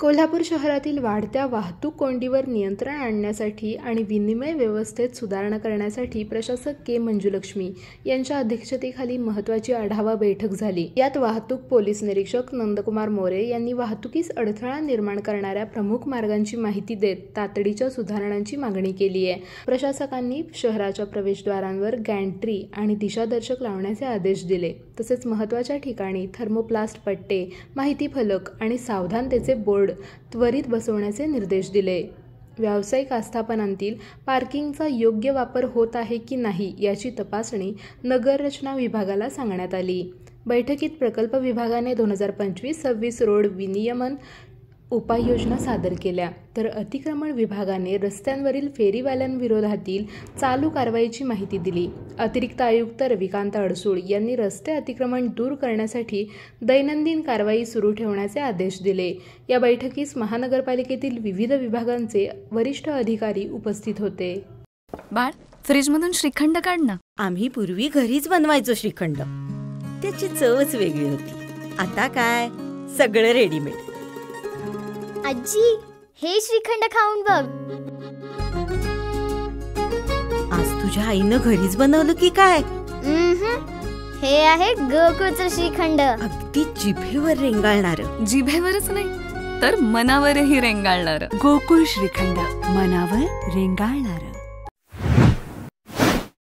कोल्हापूर शहरातील वाढत्या वाहतूक कोंडीवर नियंत्रण आणण्यासाठी आणि विनिमय व्यवस्थेत सुधारणा करण्यासाठी प्रशासक के मंजुलक्ष्मी यांच्या अध्यक्षतेखाली महत्त्वाची आढावा बैठक झाली। यात वाहतूक पोलीस निरीक्षक नंदकुमार मोरे यांनी वाहतुकीस अडथळा निर्माण करणाऱ्या प्रमुख मार्गांची माहिती देत तातडीच्या सुधारणांची मागणी केली आहे। प्रशासकांनी शहराच्या प्रवेशद्वारांवर गॅन्ट्री आणि दिशादर्शक लावण्याचे आदेश दिले। तसेच महत्त्वाच्या ठिकाणी थर्मोप्लास्ट पट्टे, माहिती फलक आणि सावधानतेचे बोर्ड त्वरित बसवण्याचे निर्देश दिले। व्यावसायिक आस्थापनांतील पार्किंगचा योग्य वापर होत आहे की नाही याची तपासणी नगररचना विभागाला सांगण्यात आली। बैठकीत प्रकल्प विभागाने 2025-26 रोड विनियमन उपाययोजना सादर केल्या, तर अतिक्रमण विभागाने रस्त्यांवरील फेरीवाल्यांविरोधातील चालू कारवाईची माहिती दिली। अतिरिक्त आयुक्त रविकांत अडसूळ यांनी रस्ते अतिक्रमण दूर करण्यासाठी दैनंदिन कारवाई सुरू ठेवण्याचे आदेश दिले। या बैठकीस महानगरपालिकेतील विविध विभागांचे वरिष्ठ अधिकारी उपस्थित होते। बाळ, फ्रीजमधून श्रीखंड काढ ना। आम्ही पूर्वी घरीच बनवायचो श्रीखंड, त्याची चवच वेगळी होती। आता काय सगळं रेडीमेड। आजी, हे श्रीखंड खाऊन बघ। आज तुझ्या आईनं घरीच बनवलं की काय? हे आहे गोकुळचं श्रीखंड, अगदी जिभेवर रेंगाळणार। जिभेवरच नाही तर मनावरही रेंगाळणार। गोकुळ श्रीखंड, मनावर रेंगाळणार।